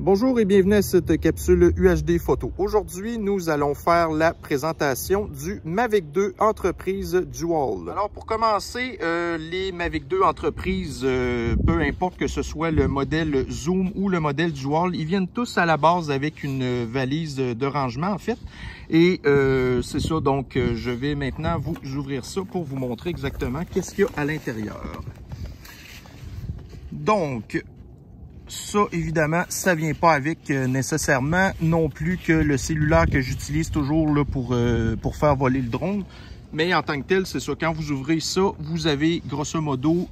Bonjour et bienvenue à cette capsule UHD photo. Aujourd'hui, nous allons faire la présentation du Mavic 2 Entreprise Dual. Alors pour commencer, les Mavic 2 Entreprise, peu importe que ce soit le modèle Zoom ou le modèle Dual, ils viennent tous à la base avec une valise de rangement en fait. Et c'est ça, donc je vais maintenant vous ouvrir ça pour vous montrer exactement qu'est-ce qu'il y a à l'intérieur. Donc, ça, évidemment, ça vient pas avec nécessairement non plus que le cellulaire que j'utilise toujours là, pour faire voler le drone. Mais en tant que tel, c'est ça, quand vous ouvrez ça, vous avez grosso modo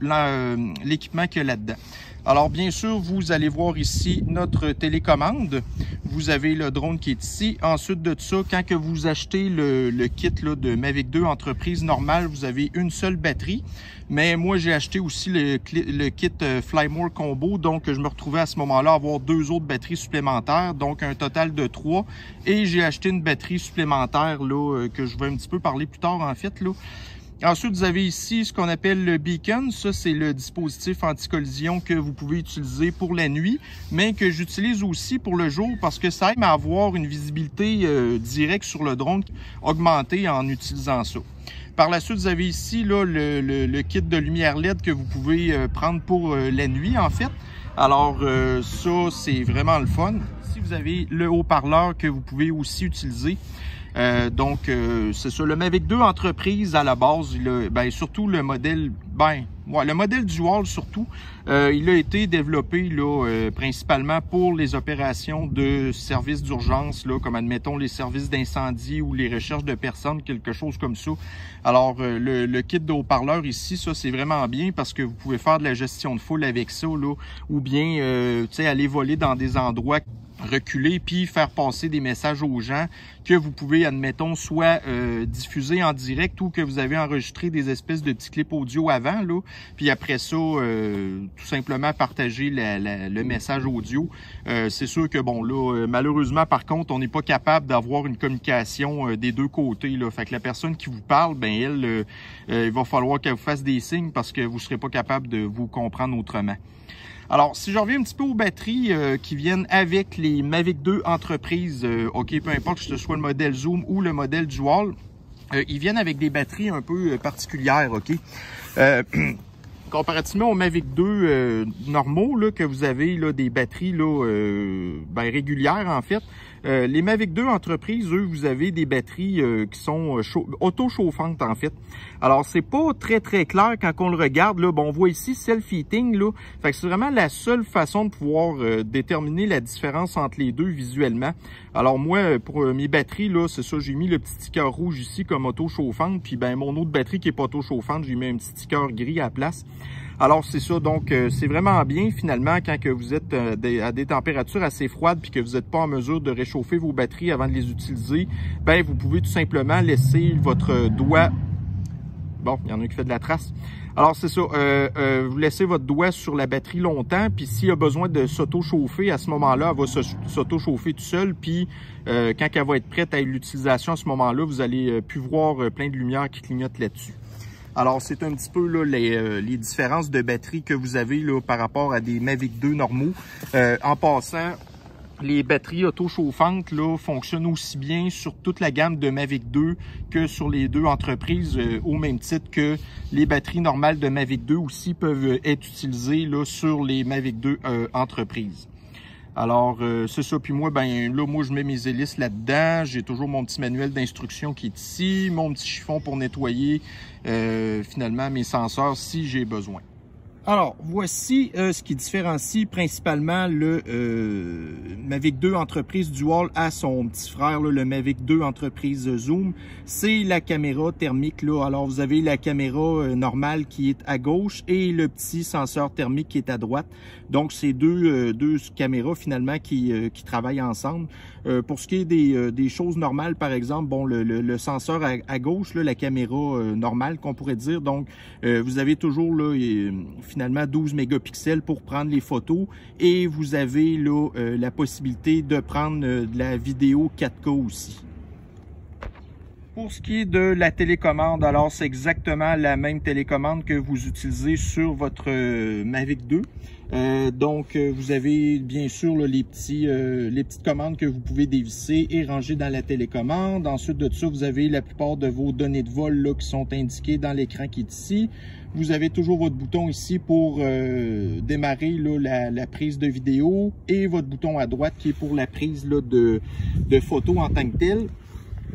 l'équipement qu'il y a là-dedans. Alors, bien sûr, vous allez voir ici notre télécommande. Vous avez le drone qui est ici. Ensuite de ça, quand que vous achetez le kit là, de Mavic 2 Entreprise normale, vous avez une seule batterie. Mais moi, j'ai acheté aussi le kit Flymore Combo. Donc, je me retrouvais à ce moment-là à avoir 2 autres batteries supplémentaires. Donc, un total de 3. Et j'ai acheté une batterie supplémentaire là, que je vais un petit peu parler plus tard en fait. Là. Ensuite, vous avez ici ce qu'on appelle le beacon. Ça, c'est le dispositif anti-collision que vous pouvez utiliser pour la nuit, mais que j'utilise aussi pour le jour parce que ça aide à avoir une visibilité directe sur le drone augmentée en utilisant ça. Par la suite, vous avez ici là, le kit de lumière LED que vous pouvez prendre pour la nuit, en fait. Alors, ça, c'est vraiment le fun. Ici, vous avez le haut-parleur que vous pouvez aussi utiliser. C'est ça, le Mavic 2 Entreprise à la base, surtout le modèle, le modèle Dual surtout, il a été développé là, principalement pour les opérations de services d'urgence, là, comme admettons les services d'incendie ou les recherches de personnes, quelque chose comme ça. Alors, le kit de haut-parleur ici, ça c'est vraiment bien parce que vous pouvez faire de la gestion de foule avec ça, là, ou bien aller voler dans des endroits reculer puis faire passer des messages aux gens que vous pouvez, admettons, soit diffuser en direct ou que vous avez enregistré des espèces de petits clips audio avant, là, puis après ça, tout simplement partager le message audio. C'est sûr que, bon, là, malheureusement, par contre, on n'est pas capable d'avoir une communication des deux côtés, là. Fait que la personne qui vous parle, ben elle, il va falloir qu'elle vous fasse des signes parce que vous ne serez pas capable de vous comprendre autrement. Alors, si je reviens un petit peu aux batteries qui viennent avec les Mavic 2 Entreprise, OK, peu importe que ce soit le modèle Zoom ou le modèle Dual, ils viennent avec des batteries un peu particulières, OK? Comparativement aux Mavic 2 normaux, là, que vous avez là, des batteries là, régulières, en fait, les Mavic 2 Entreprise, eux, vous avez des batteries qui sont auto-chauffantes, en fait. Alors, c'est pas très clair quand on le regarde. Là, bon, on voit ici self-heating, là. Fait que c'est vraiment la seule façon de pouvoir déterminer la différence entre les deux visuellement. Alors, moi, pour mes batteries, là, c'est ça, j'ai mis le petit sticker rouge ici comme auto-chauffante. Puis, ben, mon autre batterie qui est pas auto-chauffante, j'ai mis un petit sticker gris à la place. Alors, c'est ça. Donc, c'est vraiment bien, finalement, quand que vous êtes à des températures assez froides puis que vous n'êtes pas en mesure de réchauffer vos batteries avant de les utiliser, ben, vous pouvez tout simplement laisser votre doigt... Bon, il y en a qui fait de la trace. Alors, c'est ça. Vous laissez votre doigt sur la batterie longtemps, puis s'il y a besoin de s'auto-chauffer, à ce moment-là, elle va s'auto-chauffer tout seul, puis quand elle va être prête à l'utilisation, à ce moment-là, vous allez plus voir plein de lumière qui clignote là-dessus. Alors, c'est un petit peu là, les différences de batterie que vous avez là, par rapport à des Mavic 2 normaux. En passant, les batteries auto-chauffantes là, fonctionnent aussi bien sur toute la gamme de Mavic 2 que sur les deux entreprises, au même titre que les batteries normales de Mavic 2 aussi peuvent être utilisées là, sur les Mavic 2 entreprises. Alors, c'est ça. Puis moi, moi, je mets mes hélices là-dedans. J'ai toujours mon petit manuel d'instruction qui est ici, mon petit chiffon pour nettoyer finalement mes senseurs si j'ai besoin. Alors, voici ce qui différencie principalement le Mavic 2 Entreprise Dual à son petit frère, là, le Mavic 2 Entreprise Zoom. C'est la caméra thermique, là. Alors, vous avez la caméra normale qui est à gauche et le petit senseur thermique qui est à droite. Donc, c'est deux caméras, finalement, qui travaillent ensemble. Pour ce qui est des choses normales, par exemple, bon, le senseur à gauche, là, la caméra normale, qu'on pourrait dire. Donc, vous avez toujours, là, finalement 12 mégapixels pour prendre les photos et vous avez là la possibilité de prendre de la vidéo 4K aussi. Pour ce qui est de la télécommande, alors c'est exactement la même télécommande que vous utilisez sur votre Mavic 2. Donc, vous avez bien sûr là, les petites commandes que vous pouvez dévisser et ranger dans la télécommande. Ensuite de ça, vous avez la plupart de vos données de vol là, qui sont indiquées dans l'écran qui est ici. Vous avez toujours votre bouton ici pour démarrer là, la prise de vidéo et votre bouton à droite qui est pour la prise là, de photos en tant que telle.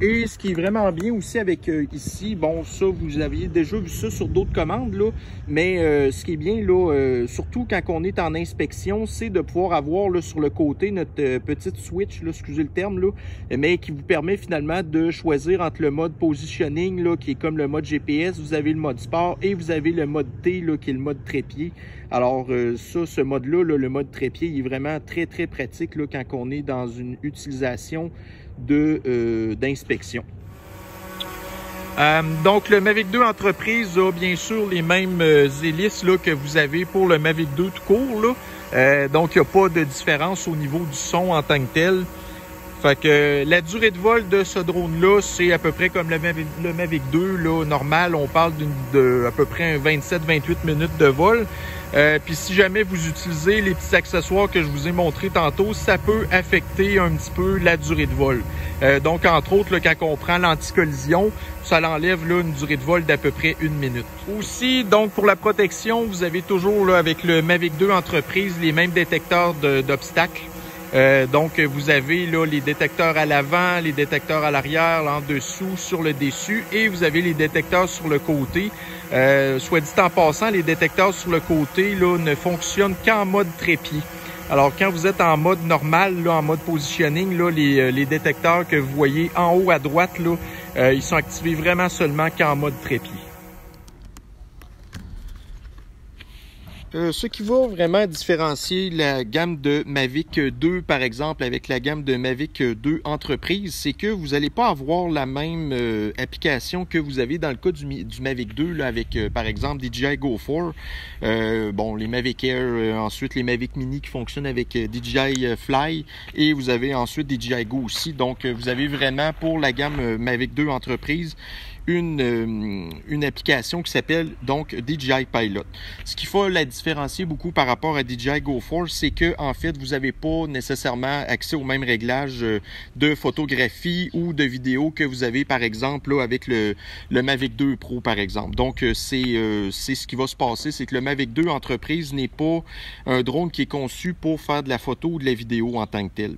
Et ce qui est vraiment bien aussi avec ici, bon ça vous aviez déjà vu ça sur d'autres commandes là, mais ce qui est bien là, surtout quand on est en inspection, c'est de pouvoir avoir là sur le côté notre petite switch, là, excusez le terme là, mais qui vous permet finalement de choisir entre le mode positioning là, qui est comme le mode GPS, vous avez le mode sport et vous avez le mode T là, qui est le mode trépied. Alors ce mode-là, le mode trépied, il est vraiment très pratique là, quand on est dans une utilisation d'inspection. Donc le Mavic 2 Entreprise a bien sûr les mêmes hélices là, que vous avez pour le Mavic 2 tout court. Là. Donc il n'y a pas de différence au niveau du son en tant que tel. Fait que la durée de vol de ce drone-là, c'est à peu près comme le Mavic 2 là, normal. On parle de à peu près 27-28 minutes de vol. Puis si jamais vous utilisez les petits accessoires que je vous ai montrés tantôt, ça peut affecter un petit peu la durée de vol. Donc entre autres, là, quand on prend l'anti-collision, ça l'enlève là, une durée de vol d'à peu près 1 minute. Aussi, donc pour la protection, vous avez toujours là, avec le Mavic 2 Entreprise les mêmes détecteurs d'obstacles. Donc vous avez là les détecteurs à l'avant, les détecteurs à l'arrière, en dessous, sur le dessus, et vous avez les détecteurs sur le côté. Soit dit en passant, les détecteurs sur le côté là, ne fonctionnent qu'en mode trépied. Alors quand vous êtes en mode normal, là, en mode positioning, là, les détecteurs que vous voyez en haut à droite, là, ils sont activés vraiment seulement qu'en mode trépied. Ce qui va vraiment différencier la gamme de Mavic 2, par exemple, avec la gamme de Mavic 2 Entreprise, c'est que vous n'allez pas avoir la même application que vous avez dans le cas du Mavic 2, là, avec, par exemple, DJI Go 4. Bon, les Mavic Air, ensuite les Mavic Mini qui fonctionnent avec DJI Fly, et vous avez ensuite DJI Go aussi. Donc, vous avez vraiment, pour la gamme Mavic 2 Entreprise, une application qui s'appelle donc DJI Pilot. Ce qui faut la différencier beaucoup par rapport à DJI Go 4, c'est que en fait, vous n'avez pas nécessairement accès aux mêmes réglages de photographie ou de vidéo que vous avez par exemple là, avec le Mavic 2 Pro par exemple. Donc c'est ce qui va se passer, c'est que le Mavic 2 Entreprise n'est pas un drone qui est conçu pour faire de la photo ou de la vidéo en tant que tel.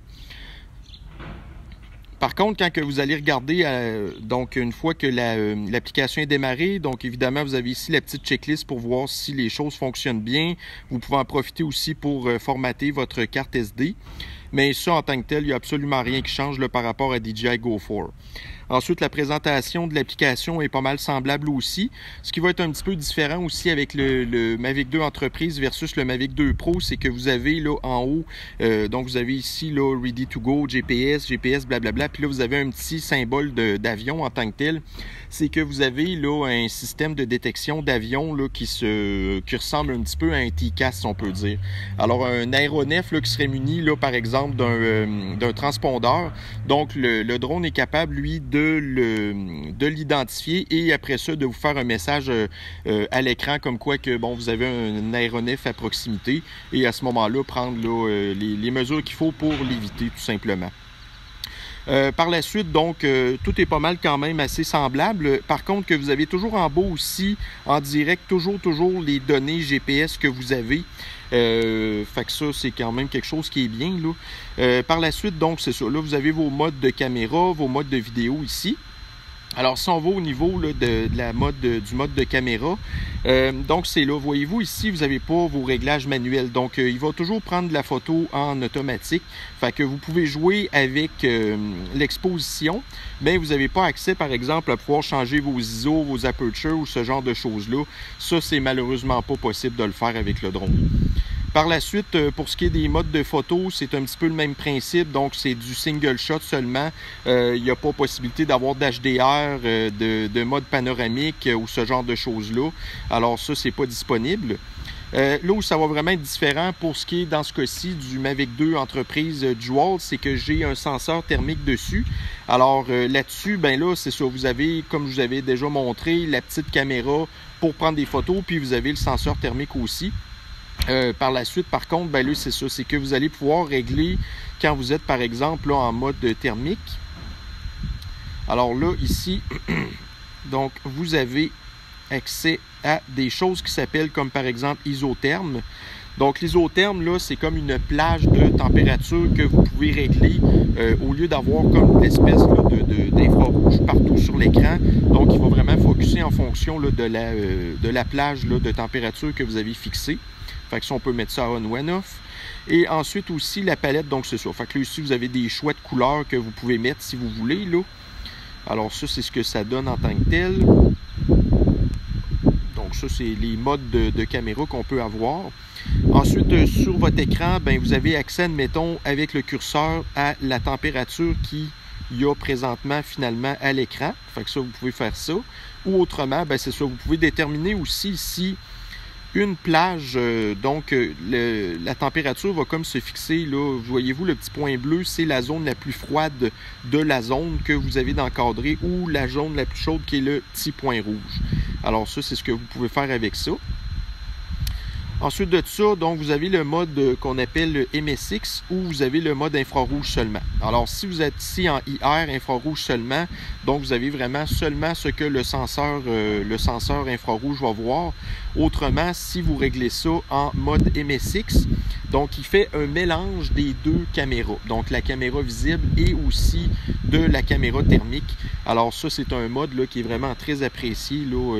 Par contre, quand que vous allez regarder, donc une fois que l'application est démarrée, donc évidemment, vous avez ici la petite checklist pour voir si les choses fonctionnent bien. Vous pouvez en profiter aussi pour formater votre carte SD. Mais ça, en tant que tel, il n'y a absolument rien qui change là, par rapport à DJI Go 4. Ensuite, la présentation de l'application est pas mal semblable aussi. Ce qui va être un petit peu différent aussi avec le Mavic 2 Entreprise versus le Mavic 2 Pro, c'est que vous avez là en haut, donc vous avez ici là Ready to Go, GPS, blablabla, puis là vous avez un petit symbole d'avion en tant que tel. C'est que vous avez là un système de détection d'avion là qui ressemble un petit peu à un TCAS, si on peut dire. Alors un aéronef là, qui serait muni là par exemple d'un transpondeur. Donc le drone est capable lui de l'identifier et après ça de vous faire un message à l'écran comme quoi que bon vous avez un aéronef à proximité et à ce moment-là prendre là, les mesures qu'il faut pour l'éviter tout simplement. Par la suite, donc, tout est pas mal quand même assez semblable. Par contre, que vous avez toujours en bas aussi, en direct, toujours les données GPS que vous avez. Fait que ça, c'est quand même quelque chose qui est bien, là. Par la suite, donc, c'est ça. Là, vous avez vos modes de caméra, vos modes de vidéo ici. Alors, si on va au niveau là, du mode de caméra, donc c'est là, voyez-vous ici, vous n'avez pas vos réglages manuels. Donc, il va toujours prendre la photo en automatique. Fait que vous pouvez jouer avec l'exposition, mais vous n'avez pas accès, par exemple, à pouvoir changer vos ISO, vos apertures ou ce genre de choses-là. Ça, c'est malheureusement pas possible de le faire avec le drone. Par la suite, pour ce qui est des modes de photo, c'est un petit peu le même principe. Donc, c'est du single shot seulement. Il n'y a pas possibilité d'avoir d'HDR, de mode panoramique ou ce genre de choses-là. Alors, ça, c'est pas disponible. Là où ça va vraiment être différent pour ce qui est, dans ce cas-ci, du Mavic 2 entreprise Dual, c'est que j'ai un senseur thermique dessus. Alors là-dessus, ben là, c'est ça, vous avez, comme je vous avais déjà montré, la petite caméra pour prendre des photos, puis vous avez le senseur thermique aussi. Par la suite, par contre, ben là, c'est ça, c'est que vous allez pouvoir régler quand vous êtes, par exemple, là, en mode thermique. Alors là, ici, donc, vous avez accès à des choses qui s'appellent comme par exemple isotherme. Donc l'isotherme, là, c'est comme une plage de température que vous pouvez régler au lieu d'avoir comme l'espèce d'infrarouge partout sur l'écran. Donc il va vraiment focuser en fonction là, de la plage là, de température que vous avez fixée. Fait que ça, on peut mettre ça on ou on off. Et ensuite aussi la palette, donc c'est ça. Fait que là ici, vous avez des choix de couleurs que vous pouvez mettre si vous voulez, là. Alors ça, c'est ce que ça donne en tant que tel. Donc ça, c'est les modes de caméra qu'on peut avoir. Ensuite, sur votre écran, ben, vous avez accès, admettons, avec le curseur à la température qu'il y a présentement finalement à l'écran. Fait que ça, vous pouvez faire ça. Ou autrement, ben, c'est ça, vous pouvez déterminer aussi ici une plage, donc la température va comme se fixer, là, voyez-vous le petit point bleu, c'est la zone la plus froide de la zone que vous avez d'encadrer ou la zone la plus chaude qui est le petit point rouge. Alors ça, c'est ce que vous pouvez faire avec ça. Ensuite de ça, donc vous avez le mode qu'on appelle le MSX ou vous avez le mode infrarouge seulement. Alors si vous êtes ici en IR, infrarouge seulement, donc vous avez vraiment seulement ce que le senseur infrarouge va voir. Autrement, si vous réglez ça en mode MSX, donc il fait un mélange des deux caméras. Donc la caméra visible et aussi de la caméra thermique. Alors ça, c'est un mode là, qui est vraiment très apprécié là,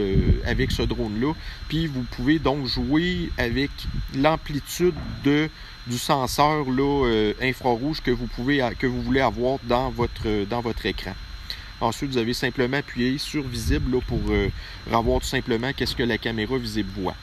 avec ce drone-là. Puis vous pouvez donc jouer avec l'amplitude du senseur là, infrarouge que vous voulez avoir dans votre écran. Ensuite, vous avez simplement appuyé sur visible là, pour avoir tout simplement qu'est-ce que la caméra visible voit.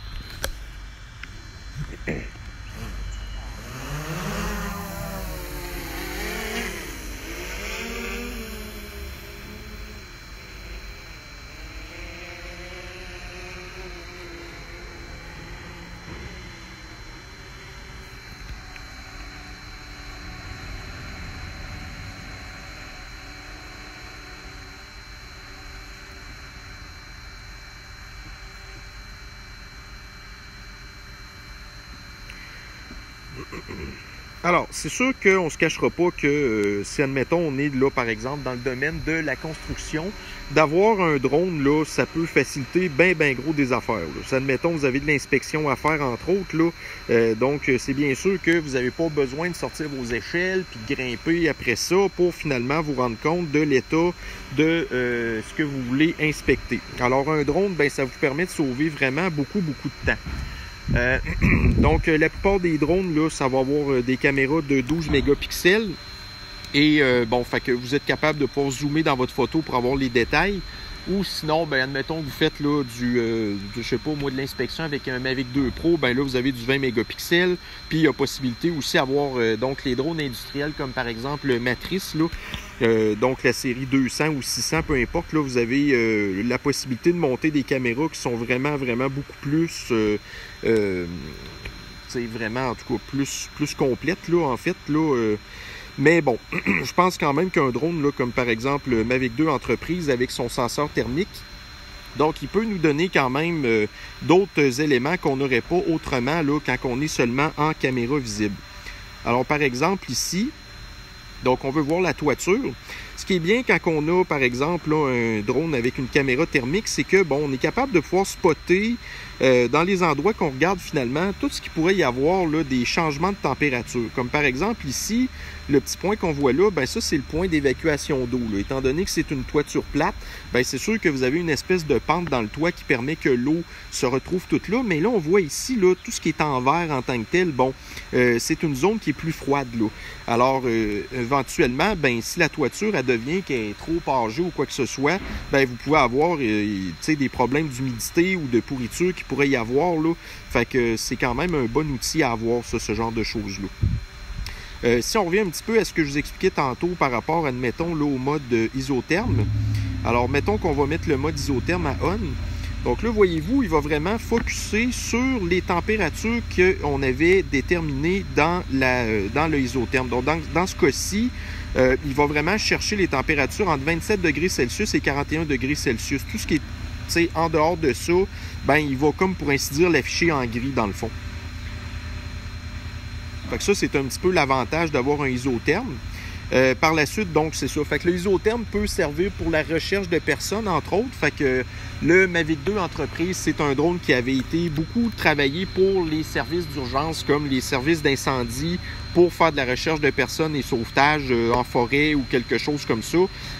Alors, c'est sûr qu'on ne se cachera pas que si, admettons, on est là, par exemple, dans le domaine de la construction, d'avoir un drone, là, ça peut faciliter bien gros des affaires. Là. Si, admettons, vous avez de l'inspection à faire, entre autres, là, donc c'est bien sûr que vous n'avez pas besoin de sortir vos échelles puis de grimper après ça pour finalement vous rendre compte de l'état de ce que vous voulez inspecter. Alors, un drone, ben, ça vous permet de sauver vraiment beaucoup de temps. Donc la plupart des drones là, ça va avoir des caméras de 12 mégapixels et bon, fait que vous êtes capable de pouvoir zoomer dans votre photo pour avoir les détails. Ou sinon, ben admettons que vous faites là je sais pas moi, de l'inspection avec un Mavic 2 Pro, ben là vous avez du 20 mégapixels. Puis il y a possibilité aussi d'avoir donc les drones industriels comme par exemple le Matrice là, donc la série 200 ou 600, peu importe, là vous avez la possibilité de monter des caméras qui sont vraiment beaucoup plus vraiment en tout cas plus complètes là en fait là. Mais bon, je pense quand même qu'un drone, là, comme par exemple le Mavic 2 Entreprise avec son senseur thermique, donc il peut nous donner quand même d'autres éléments qu'on n'aurait pas autrement là, quand on est seulement en caméra visible. Alors par exemple ici, donc on veut voir la toiture. Ce qui est bien quand on a par exemple là, un drone avec une caméra thermique, c'est que bon, on est capable de pouvoir spotter dans les endroits qu'on regarde finalement tout ce qu'il pourrait y avoir là, des changements de température. Comme par exemple ici, le petit point qu'on voit là, ben ça c'est le point d'évacuation d'eau. Étant donné que c'est une toiture plate, ben c'est sûr que vous avez une espèce de pente dans le toit qui permet que l'eau se retrouve toute là. Mais là, on voit ici là, tout ce qui est en vert en tant que tel, bon, c'est une zone qui est plus froide là. Alors éventuellement, ben si la toiture elle devient qu'elle est trop âgée ou quoi que ce soit, ben vous pouvez avoir des problèmes d'humidité ou de pourriture qui pourrait y avoir là. Fait que c'est quand même un bon outil à avoir, ça, ce genre de choses-là. Si on revient un petit peu à ce que je vous expliquais tantôt par rapport, admettons, là, au mode isotherme. Alors, mettons qu'on va mettre le mode isotherme à on. Donc là, voyez-vous, il va vraiment focusser sur les températures qu'on avait déterminées dans le isotherme. Donc dans ce cas-ci, il va vraiment chercher les températures entre 27 degrés Celsius et 41 degrés Celsius. Tout ce qui est en dehors de ça, ben, il va, comme pour ainsi dire, l'afficher en gris dans le fond. Fait que ça, c'est un petit peu l'avantage d'avoir un isotherme. Par la suite, donc, c'est ça. Fait que le isotherme peut servir pour la recherche de personnes, entre autres. Fait que le Mavic 2 Entreprise, c'est un drone qui avait été beaucoup travaillé pour les services d'urgence, comme les services d'incendie, pour faire de la recherche de personnes et sauvetage en forêt ou quelque chose comme ça.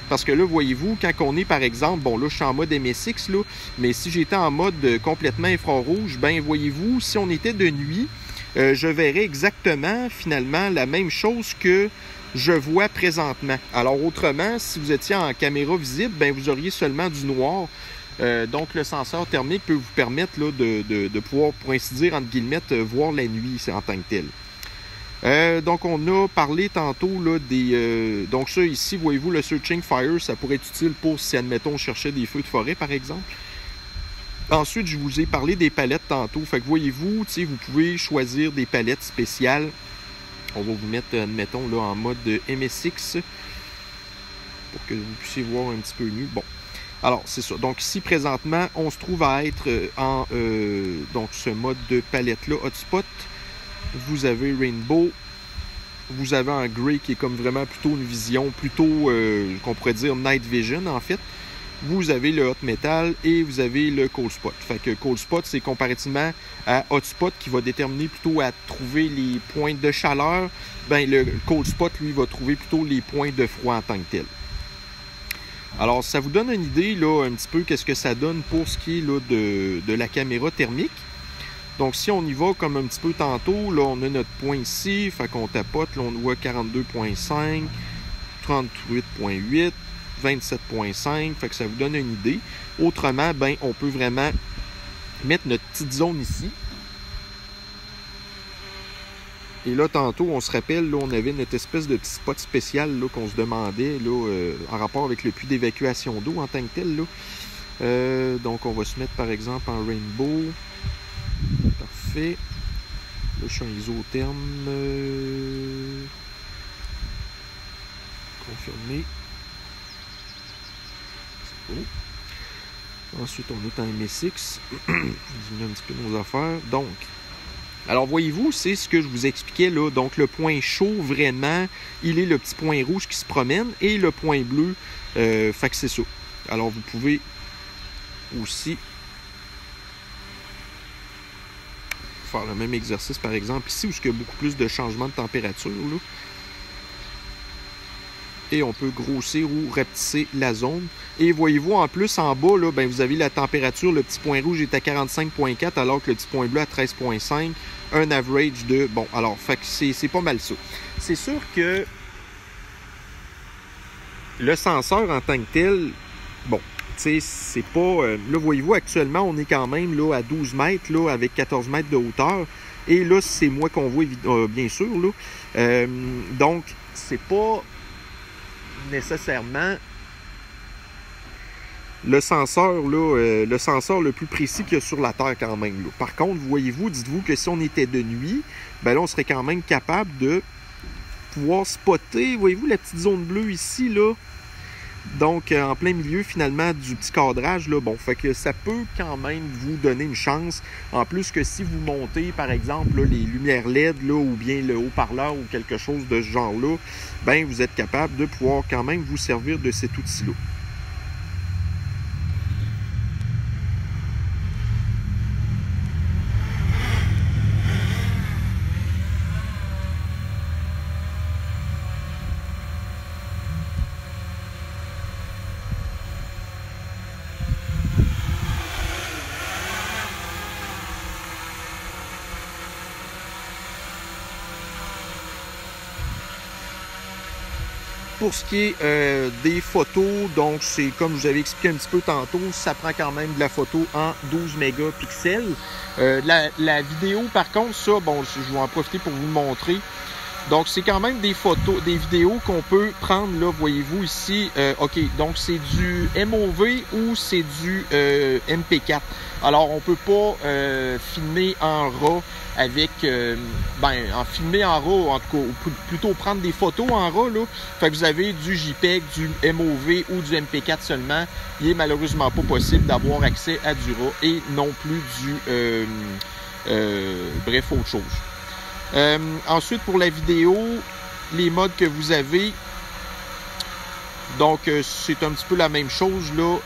Parce que là, voyez-vous, quand on est, par exemple, bon, là, je suis en mode MSX, là, mais si j'étais en mode complètement infrarouge, ben, voyez-vous, si on était de nuit, je verrais exactement, finalement, la même chose que je vois présentement. Alors, autrement, si vous étiez en caméra visible, ben, vous auriez seulement du noir. Donc, le senseur thermique peut vous permettre là, de pouvoir, pour ainsi dire, entre guillemets, voir la nuit en tant que tel. Donc, on a parlé tantôt là, donc ça, ici, voyez-vous, le Searching Fire, ça pourrait être utile pour si, admettons, on cherchait des feux de forêt, par exemple. Ensuite, je vous ai parlé des palettes tantôt. Fait que voyez-vous, vous pouvez choisir des palettes spéciales. On va vous mettre, admettons, là, en mode MSX pour que vous puissiez voir un petit peu mieux. Bon, alors, c'est ça. Donc, ici, présentement, on se trouve à être en donc ce mode de palette-là, Hotspot. Vous avez Rainbow. Vous avez un Gray qui est comme vraiment plutôt une vision, plutôt, qu'on pourrait dire Night Vision, en fait. Vous avez le Hot Metal et vous avez le Cold Spot. Fait que Cold Spot, c'est comparativement à Hot Spot qui va déterminer plutôt à trouver les points de chaleur. Ben, le Cold Spot, lui, va trouver plutôt les points de froid en tant que tel. Alors, ça vous donne une idée, là, un petit peu, qu'est-ce que ça donne pour ce qui est là, de la caméra thermique. Donc, si on y va comme un petit peu tantôt, là, on a notre point ici. Fait qu'on tapote, là, on voit 42.5, 38.8. 27.5, fait que ça vous donne une idée. Autrement, ben, on peut vraiment mettre notre petite zone ici. Et là, tantôt, on se rappelle, là, on avait notre espèce de petit spot spécial là, qu'on se demandait là, en rapport avec le puits d'évacuation d'eau en tant que tel. Là. Donc, on va se mettre, par exemple, en Rainbow. Parfait. Là, je suis en isotherme. Confirmé. Ensuite, on est en MSX. Je diminue un petit peu nos affaires. Donc, alors voyez-vous, c'est ce que je vous expliquais là. Donc, le point chaud, vraiment, il est le petit point rouge qui se promène et le point bleu, fait que c'est ça. Alors, vous pouvez aussi faire le même exercice, par exemple, ici, où il y a beaucoup plus de changements de température, là. Et on peut grossir ou rapetisser la zone. Et voyez-vous, en plus, en bas, là, ben, vous avez la température. Le petit point rouge est à 45.4 alors que le petit point bleu à 13.5. Un average de... Bon, alors, fait que c'est pas mal ça. C'est sûr que le senseur en tant que tel, bon, tu sais, c'est pas... là, voyez-vous, actuellement, on est quand même là, à 12 mètres, là, avec 14 mètres de hauteur. Et là, c'est moi qu'on voit, bien sûr. Là. Donc, c'est pas nécessairement le senseur là, le senseur le plus précis qu'il y a sur la Terre quand même. Là. Par contre, voyez-vous, dites-vous que si on était de nuit, ben là, on serait quand même capable de pouvoir spotter, voyez-vous, la petite zone bleue ici, là. Donc, en plein milieu, finalement, du petit cadrage, là, bon, fait que ça peut quand même vous donner une chance. En plus que si vous montez, par exemple, là, les lumières LED, là, ou bien le haut-parleur ou quelque chose de ce genre-là, ben, vous êtes capable de pouvoir quand même vous servir de cet outil-là. Pour ce qui est des photos, donc c'est comme je vous avais expliqué un petit peu tantôt, ça prend quand même de la photo en 12 mégapixels. La vidéo, par contre, ça, bon, je vais en profiter pour vous le montrer. Donc, c'est quand même des photos, des vidéos qu'on peut prendre, là, voyez-vous ici. OK, donc c'est du MOV ou c'est du MP4. Alors, on peut pas filmer en RAW avec... en filmer en RAW, en tout cas, ou plutôt prendre des photos en RAW, là. Fait que vous avez du JPEG, du MOV ou du MP4 seulement. Il est malheureusement pas possible d'avoir accès à du RAW et non plus du... bref, autre chose. Ensuite, pour la vidéo, les modes que vous avez... Donc, c'est un petit peu la même chose, là.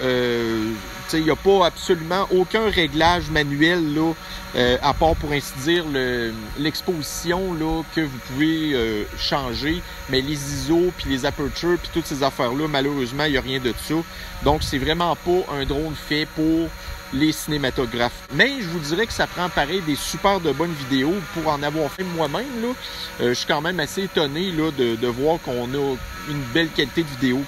Il n'y a pas absolument aucun réglage manuel, là, à part, pour ainsi dire, l'exposition, là, que vous pouvez changer. Mais les ISO, puis les apertures, puis toutes ces affaires-là, malheureusement, il n'y a rien de ça. Donc, c'est vraiment pas un drone fait pour les cinématographes. Mais je vous dirais que ça prend pareil des super de bonnes vidéos pour en avoir fait moi-même, là. Je suis quand même assez étonné, là, de voir qu'on a une belle qualité de vidéo.